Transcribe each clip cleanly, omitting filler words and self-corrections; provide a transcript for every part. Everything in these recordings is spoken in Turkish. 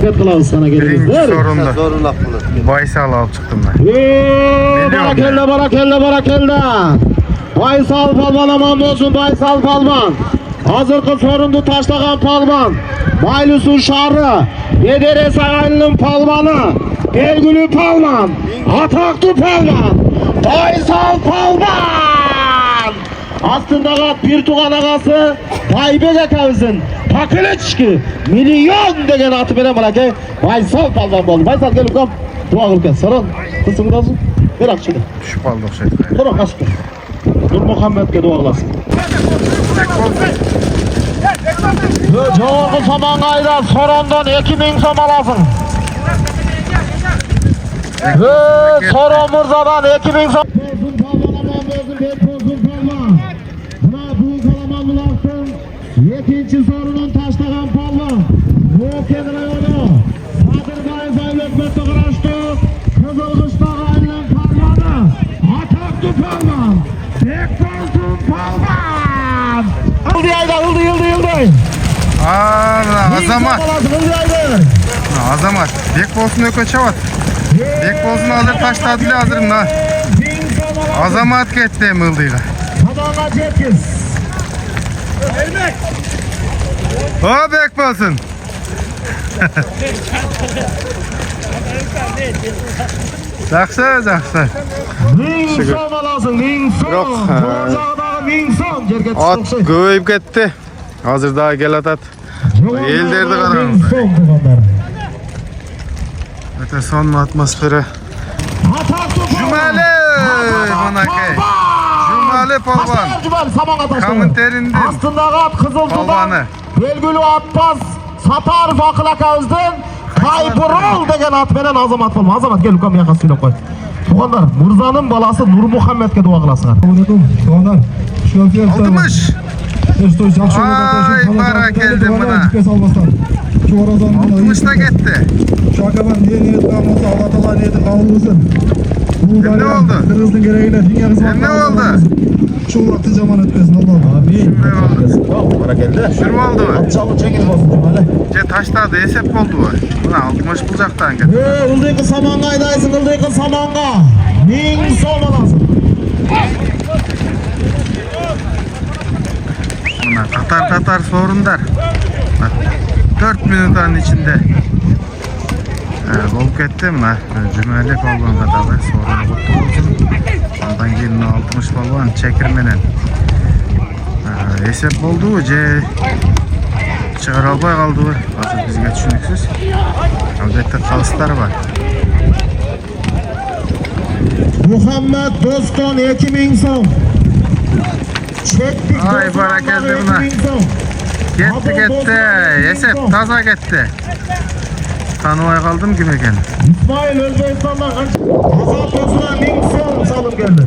Kılavuz sana geliriz. Sorunda. Baysal alıp çıktım ben. Barakella. Baysal palvan aman olsun Baysal palvan. Hazırkı sorundu taşlagan palvan. Baylusun şarı. Yedere Saraylı'nın palvanı. Belgülü palvan. Ataklı palvan. Baysal palvan. Aslında bir tuğan ağası Taybek akavızın Pakiliçki milyon degen atı veren bana ki Baysal palvan oldu. Baysal gelip kam dua kılken sarıl kısmı da bir akçıda Düşüp aldık şey. sonra kaçtı Nur Muhammed'e dua kılasın Çoğu saman ayda sorondan 2000 som alasın Soron Mırza'dan 2000 som İkinci sorunun taşlagan palvan. Bu kendi rayonu. Kadırbayı Zayletmet'e kıraştı. Kızılkış'ta aynen palvanı. Ataklı palvan. Bekbolsun palvan. Yıldı. Azamat. Azamat. Bekbolsun öke çavat. Bekbolsun hazır taşladı hazırım da. Azamat gitti mıldıyla. Sabahına çekiz. O Bekbolsun. Жақсы. Ningsom alasın, Ningsom. At көбейіп кетті. Hazır daha gel atat. Елдерді қараңыз. Öte son atmosferi. Cumali Manakay. Cumali palvan. Kamın Aslındağı at Kızıltu'dan Belgülü Atbaz Satarov Akıl Akavız'dan Taypırol degen at veren Azamat palvan. Azamat gel Lukam yakası söyle koy. Tuğanlar Mırza'nın balası Nur Muhammed'e dua kılasınlar. Aldımış. Ay para geldi buna. Aldımış da gitti. Ne oldu? Ne oldu? Şu vakti zaman etmesin Allah'ım. Abi. Ne oldu? Para geldi. Şur mu oldu? Atçalı çekil basın Cumali. Taşladı esep oldu bu. Buna aldımış bulacaktan geldi. Ildıyıkı samanğa aydaysın, ildıyıkı samanğa. Ningsom alasın. Buna Katar sorunlar. 4 minutun içinde. Olup kettim mi? Cümeli balvanға da sorunu kutlu olsun. Ondan keyin 60 balvan çekirmenen. Esep oldu je çıkar alбай kaldı. Hazır bizge düşünüksüz. Albatta kalıslar var. Muhammed Doston 2000 som. Çektik. Ay para geldi buna. Gitti. Esep taza gitti. Tanımaya kaldım kim eken? İsmail Özbekistan'dan Azat Özü'na Ningsom salım geldi.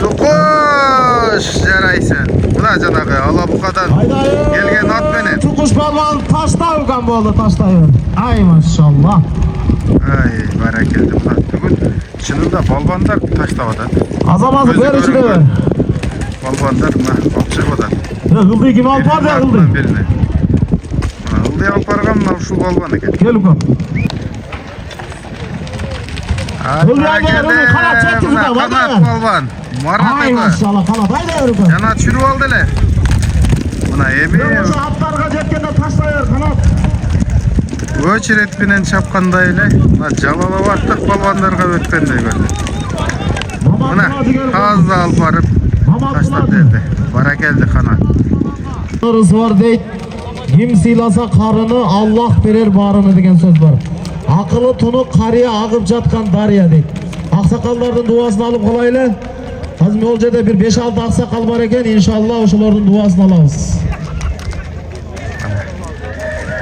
Tukuş jaraysın. Buna canağı ala bu kadar gelgen at beni. Tukuş balvan taşta ukan bu oldu taştayı. Ay maşallah. Ay bara geldi buna. Bugün çınında balvanlar taşlavadı. Azamazı böyle içine ver. Balvanlar buna opçıvadı. Hıldığı kim alpar ya hıldığı? Hıldığı alpargan şu balvanı gel. Gel ukan. Hıldığı geldi. Kanat balvan. Ay maşallah kanat. Haydi ver ukan. Yanat şuru aldı le. Buna ebi. Yoksa haptarga jetkende taşlayır kanat. Öçiret bilen çapkandayla jalala baktık balvanlarga ötkendey gördü. Buna kazdı alparıp taşlar derdi. Bara geldi kanat. Rız var deyt. Kim siylasa karını Allah verer barını degen söz var. Akıllı tunu karıya ağıp jatkan darya deyt. Aksakallardan duasını alıp kolaylı. Hazmi Olca'da bir 5-6 aksakal var eken inşallah oşulardan duasını alabız.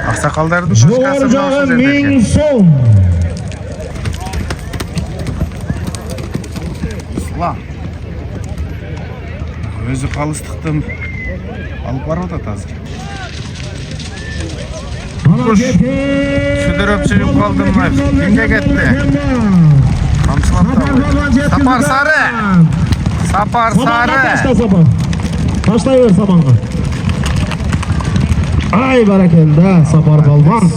Aksakalların başkası Jorjağı Ningsom. Lan. Özü kalıstıktım. Alıp var o da tazı. Kuş. Südürüp çürüp kaldım ben. Kimge gitti? Kamsılatta. Sapar sarı. Sapar sarı. Taşla sapar. Taşlayıver samanға. Ay barakalla sapar balvan.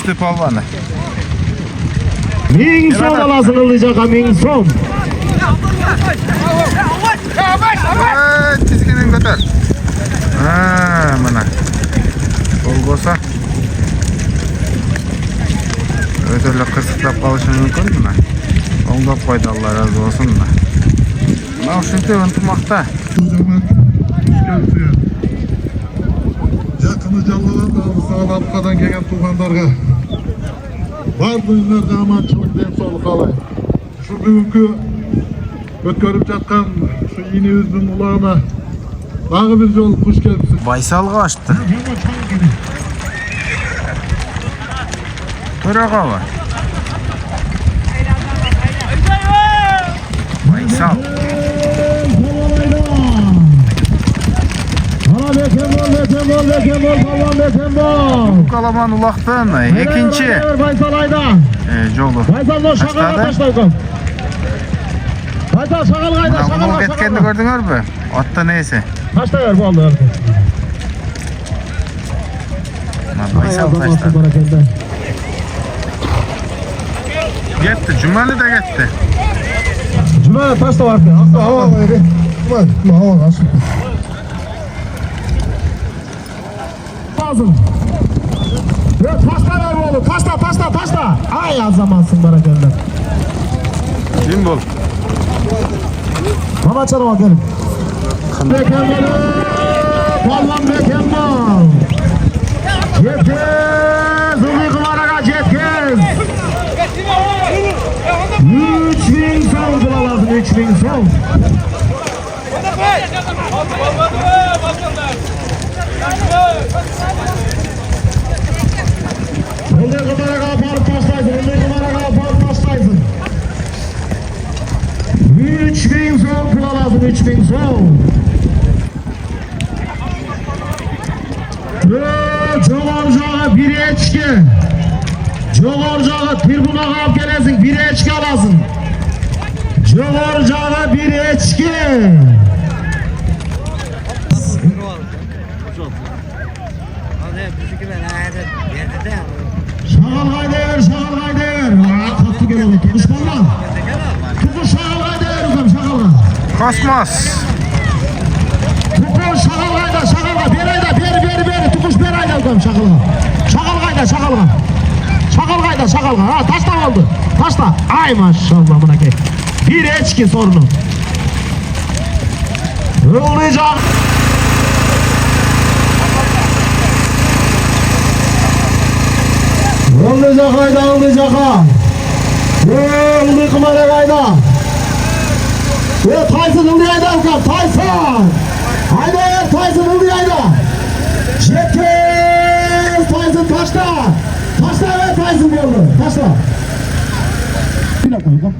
düştü palvanı. Ming so'm olasiz Ildizaka, ming so'm. Tizginin götür. Mana. Bol bolsa. Ödörle kısıtlap kalışı mümkün mü? Oңдоп koydu, Allah razı olsun da. Mana uşuncha ынтымакта. Yakını canlılarla sağlamlıktan gelen tuğanlarga bardığınlarga amançılık den soluk alayım. Şu bugünkü ötkörüp жатқан şu iğnemizin ulağına dağı bir yol kuş gelipsiz. Baysalga açtı. Töreğe var. Baysal. Bu kalaman ulaqdan ikinci жолу таштады. Мына улуу кеткенди көрдүңөрбү? Аттан эси. Taşlar boldu. Baysal taştады. Gitti, Cumali da gitti. Cuma taş da vardı. Hava var. Hava var. Lazım. Ya taşlar var oğlum. Taşla. Ay az zamansın bana gönder. Kim bol? Bana çarı bakalım. Mükemmel. Vallahi mükemmel. Yetkez. Ulu kumaraga yetkez. 3000 so'm pul lazım. 3000 so'm. Ulu kumaraga aparıp taşlaysın. 3000 so'm pul lazım. 3000 so'm. Jo'g'or bir echki. Jo'g'or tribunaga olib kelasing, bir echki olasың. Jo'g'or bir echki. Şağal haydaver. Qattiq keladi. Tuqishqonlar. Tuqush şağal haydaver ukam, şağalga. Kosmos. Tuqush şağal hayda, şağalga. Ber. Tuqush ber hayda ukam, şağalga. Şağal hayda, şağalga. Ha, taşla oldu. Taşla. Ay maşallah buna ke. Bir echki sorunu. Ildizaka. Ildizaka. Ildizaka kumara hayda. Tyson Ildizaka hayda ukam, Tyson. Hayda Tyson Ildizaka hayda. Yetkez Tyson taşla. Taşla Tyson oldu. Taşla. Bir dakika ukam.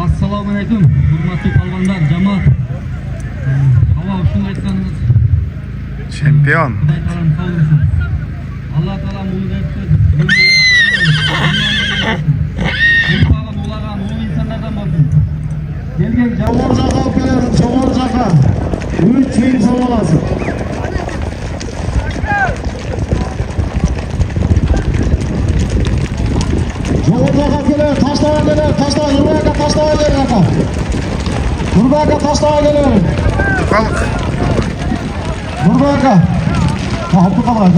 Assalamu alaikum, hurmatli palvonlar, jamoat. Havo shuni aytsangiz, Şampiyon. Xudoy taolo sog' bo'lsin. Alloh taolo muvaffaqiyat bersin. Ularga mo'min insonlardan bo'lsin. Kelgan Jo'g'or olib kelaman, Jo'g'or. 3000 so'm olasiz. Jo'g'or kelar, taşlab kelar. Nurbaga taşlab kelar. Nurbaga taşlab kelar. Balık. Nurbaga. Hapı kalır.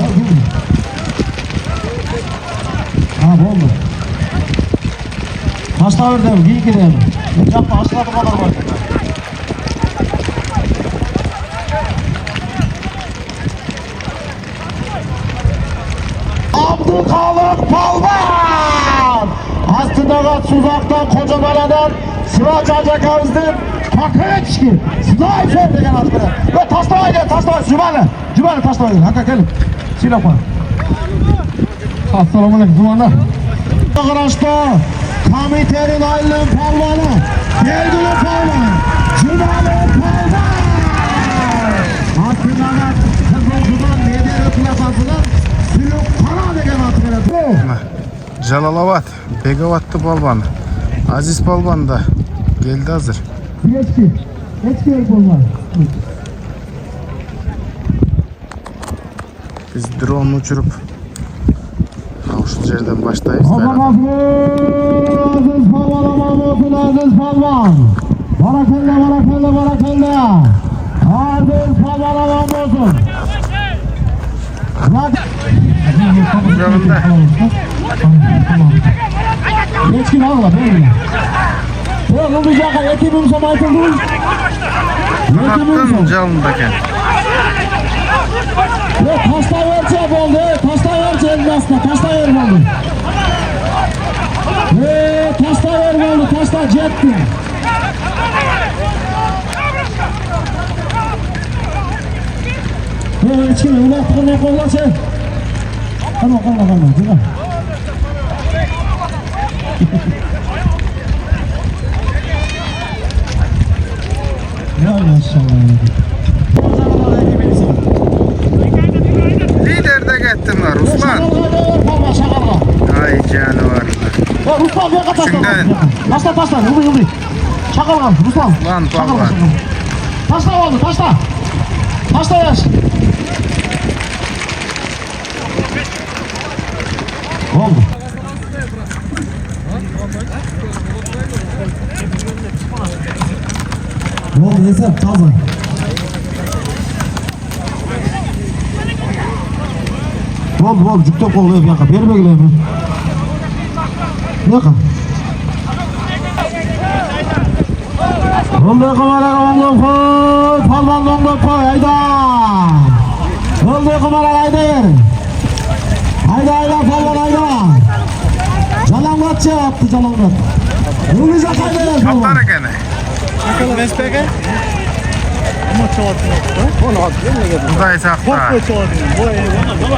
Ha oldu. Taşlab verdim, iyi gidelim. Yapma, aşağıda kadar var. Abdülkalık Palvan! Aslında Suzak'tan, Kocamana'dan Sıraç Acakaviz'den Pakıçki, Sniper degen adı bile. Ve taşlamayın, Cumali taşlamayın. Hakka gelin. Silap var. Assalamu alaikum, Cumali. Ağraşta komitenin aylığın palvanı, belgili palvan, Cumali Palvan! Aslında kızılcıdan nedeni plakasıdan Sülük Kana degen adı bile. Jalalabat. Begavatlı palvan. Aziz palvan da geldi hazır. Geçki olmaz. Biz drone uçurup şu yerden başlayız. Aziz Palvan, Mahmut'un Aziz Palvan. Barakalla, barakalla, barakalla. Aziz Palvan, Mahmut'un. Yanında. Geçkin ağla, böyle. Yok, olmayacak, ekibim samaytıldı. Baktın canındaki. Yok, taşla verçe oldu, taşla verçe elmasla, taşla ver oldu. Taşla ver oldu, taşla cetti. Hiç kimi, ulaştığını kolla sen. Kalma, cıva. Ya maşallah. Liderde gittim var Ruslan. Ay canavarlar. Ya Ruslan bir yaka Şundan. taşla. Yıldı. Şakal kaldı Ruslan. Lan Şakal baba. kaldı. Taşla oldu, taşla. Taşla yaş. Oldu. Ne oldu Esef? Taze. Oldu. Cüpte kolluyor bir yaka. Beri bekleyeyim mi? Bir yaka. Oldu kamera kavandan koy. Palvandan da koy. Hayda. Oldu kamera haydi. Hayda palvan hayda. Calangat çağırttı calangat. Yıldıza kaydeler palvan. Kaptanı gene. Kuday sakta.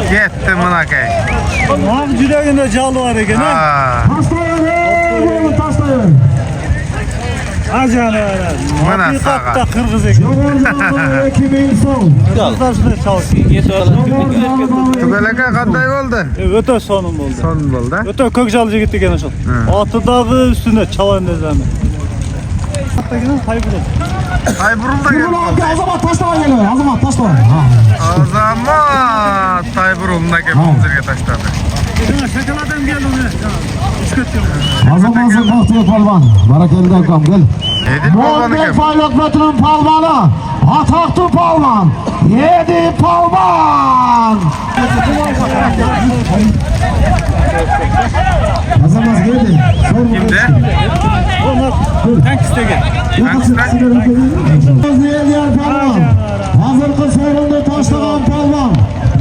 Gitti mınakay. Nam yüreğinde calı var ekan. Taşlayın. Taşlayın. Ajana. Mana Haqiqatda sağa. qirg'iz ekan. Yoğurdalı ekibin son. Qirg'izda çalsın. Tugalaga qanday bo'ldi? O'ta so'nim bo'ldi. Son bo'ldi. O'ta ko'kjal yigit ekan o'sha. Otidagi ustida chavan dezami. Hattagina Tayburul. Tayburulda Ulan geldi. Azamat taşlama geliyor. Azamat taşlama. Azamat Tayburulda geldi. Bizirge taşladı. Şakaladan geldi onu. Üç kötü. Azamat'ın baktığı palvan. Barakelden kam gel. Edil Palvan'ı Muhammed kim? Faylokmetr'in palvanı. Ataklı palvan. Yedi palvan. Azamat geldi. Kimde? Tank istegen. Diğer palvan. Hazırkı sorunda taşlayan palvan.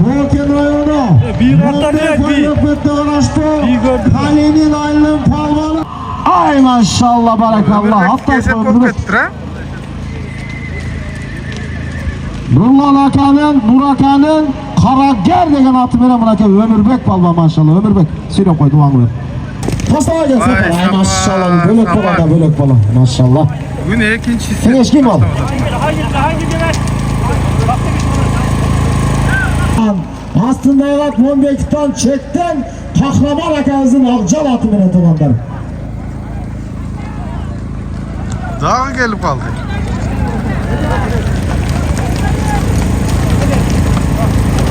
Volkan rayonu. Bir atlar Muhammed yok, bir. Faylokmetr'e uğraştı. Bir gördüm. Kalenin aylığın palvanı. Ay maşallah barakallah. Hatta Kesip koydunuz. kokettir ha? Nurlan Akan'ın, Burakan'ın Karager degen atı veren Burak'a Ömürbek palvan maşallah. Ömürbek. Sürüp koydu var mı? Taslağa gelsin. Ay, Ay sabah, maşallah. Bölük sabah. falan da bölük falan. Maşallah. Bugün ikincisi. Sen eşki mi al? Aslında evet Monbek'ten çekten Kahraman Akan'ın Avcal atı veren tabanlar. Dağı gelip aldı.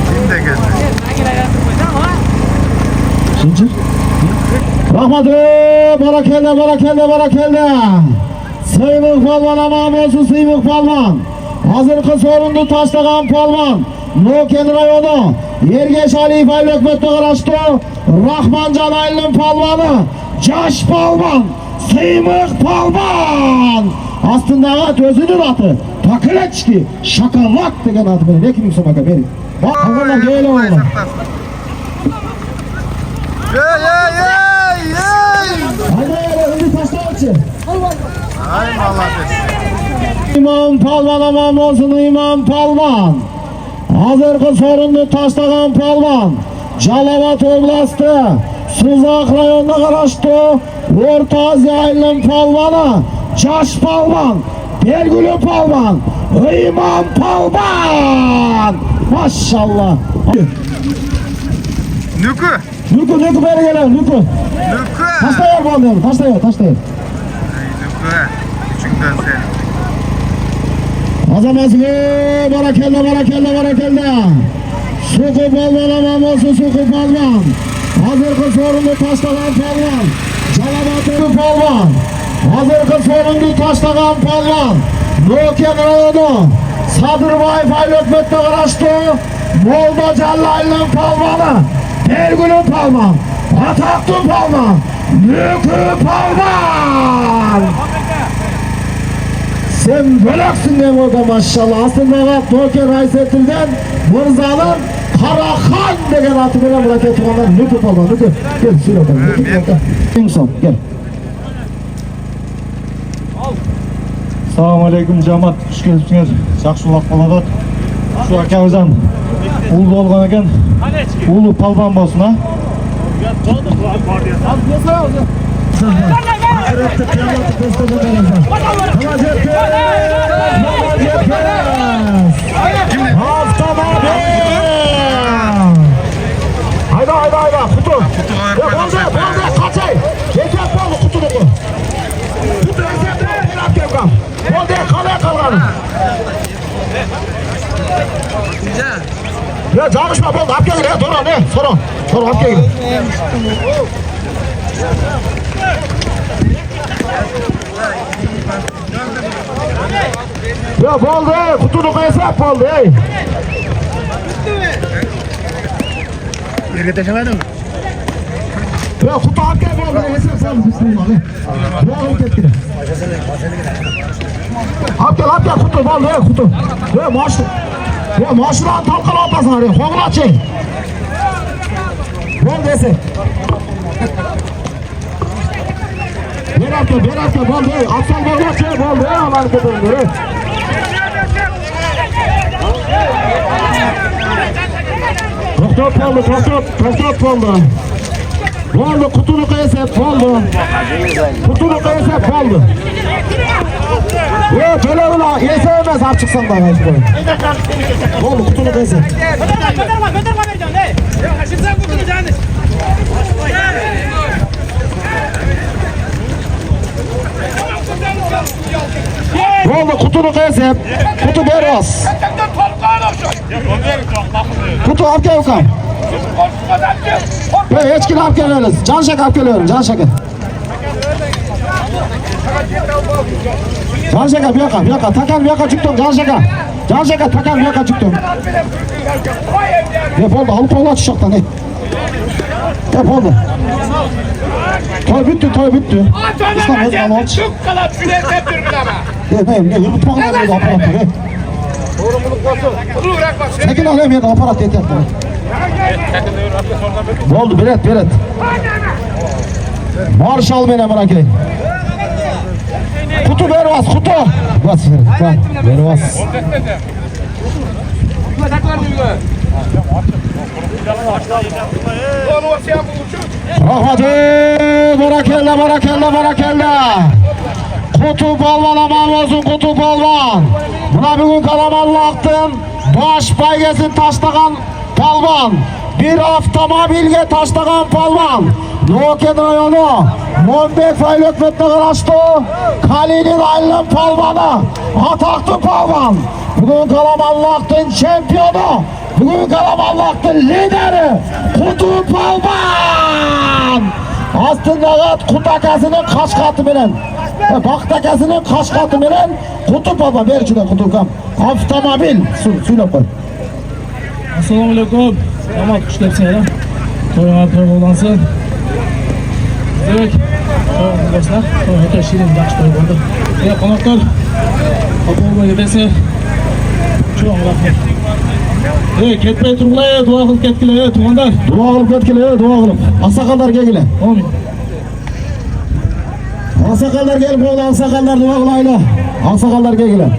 Kim de geldi? Zincir. Rahmatı barakelle. Sıymık palvan amam olsun sıymık palvan. Hazırkı sorundu taşlagan palvan. Noken rayonu. Yergeç Ali Faylokmet'e karıştı. Rahman Canaylın palvanı. Caş palvan. Sıymık palvan. Aslında at özünün atı. Takıleçki. Şakalak degen atı beni. Ne kimse baka beni. Bak hanımlar böyle Kuday oldu. saktasın. Yey! Hadi öyle taşla açın. Ay malades. İmam Palvan amam olsun İmam Palvan. Hazırkı sorunlu taşlagan Palvan. Calavat Oblastı. Suzak rayonuna karıştı. Orta Azya Aylın Palvanı. Caş Palvan. Belgülü Palvan. İmam Palvan. Maşallah. Nükü. Nükü beri gelen Nükü. Nükü. Taşla yer bağlayalım. Taşla yer. Ay Nükü. Üçünden sen. Azamazlı barakelle. Suku balbalaman olsun Suku balban. Hazırkı sorunu taşlagan palvan. Calabatı palvan. Hazırkı sorunu taşlagan palvan. Noken rayonu. Sadırbayev Aylökmet'te karıştı. Molda Cellal'ın palvanı. Belgülü palvan. Ataklı palvan. Lükü palvan. Sen bölöksün dem orada maşallah. Aslında Noken Aysettil'den Mırzal'ın Karahan degen atı bilen bırakıyor tuğanlar. Lükü palvan. Lükü. Gel sür bakalım. Gel. Assalamu alaikum jamat, xush kelibsizlar. Yaxshi uloq qoladat. Shu akamizdan ul bo'lgan ekan. Ulu palvon bo'lsin ha. Hayda kutu. Boldu kaçay. Yeter boldu kutunu bu. Kutu eserdi helak kevkam. Boldu kalaya kalganı. Ya canışma boldu hap gelin ya sonra ne? Sonra hap gelin. Ya boldu kutunu koysak boldu ey. Ya kutu hap gel boldu hesap sağlık bismillah. Ya hareket gire. Hap gel kutu boldu ey kutu. Ya maaşıran talkala atasın hadi. Hoğla çek. Boldu hesap. Berat boldu ey. Aslan boldu çek boldu ey. Allah'ın kutuğunu ey. Top oldu. Boldu kutunu kıyasep boldu. Ya böyle ula yesemez artık sen bana. Boldu kutunu kıyasep. Boldu kutunu kıyasep. Kutu bervas. Kutu hap gel bakalım. Hey hiç hap geliyoruz. Can şaka hap geliyorum. Can şaka bir yaka. Takan bir yaka çıktım. Can şaka takan bir yaka çıktım. Ne oldu? Halı kolla çıkacaktan ne? Ne oldu? Toy bitti. İslam Özkan aç. Çok kalap şuraya tepdir bile ama. Ne? Yürütmek ne böyle aparat ne? Bunu bırak bak. Sekin alayım ya da aparat yeter. Ne oldu Berat? Marş al beni merak etmeyin. Kutu bervas kutu. Bas bervas. Rahmatı barakella. Kutu balvan aman olsun kutu balvan. Buna bugün Kalamanlıktın baş baygesin taşlagan palvan. Bir avtomobilge taşlagan palvan. Noken rayonu Monbek Aylökmet'te karıştı. Kali'nin aylın palvanı. Ataklı palvan. Bugün Kalamanlıktın şampiyonu. Bugün Kalamanlıktın lideri. Kutu palvan. Aslında kutakasının kaç katı bilen. Baktakasının kaç katı bilen. Kutu palvan. Ver şuna kutu kam. Avtomobil. Söyle koy. Assalomu alaykum. Jamoat xush kelibsizlar. To'ylar bo'lansın. Demak, do'stlar, to'y shirin yaxshi to'y bo'ldi. Ya qonaqlar, qabulga desa, cho'ng rahmat. Ketmay turinglar, duo qilib ketgillar, tuğanlar. Duo qilib. Asaqallar kelgillar. Amin. Asaqallar kelib bo'ldi, asaqallar duo qilaylar. Asaqallar kelgillar.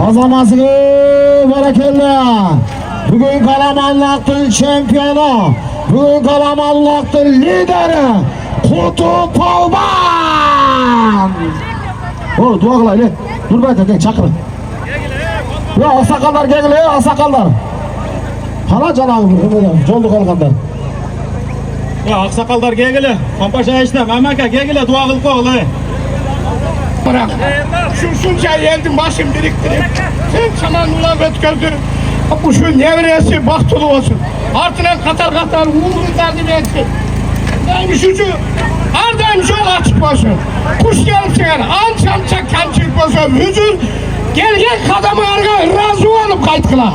Azamasını barakella. Bugün Kalamanlıktın şampiyonu. Bugün Kalamanlıktın lideri. Kutu palvan. Oğlum dua kılayla. Dur bakayım çakırın. Ya asakallar gelin asakallar. Hala canağım joldu kalkanlar. Ya aksakallar gelgili. Pampaşa işte Mehmet gelgili dua kılıp koğlu. Bırak. Şunca yendim başım biriktirip. Sen çaman ulan bet gördün. Bu şu nevresi bahtulu olsun. Artına katar katar uğurlu terdim etsin. Neymiş ucu? Ardaymış yol açık olsun. Kuş gelip çıkar. Ançamça kançık olsun. Hüzür. Gelgen kadamı arga razı olup kayıtkıla.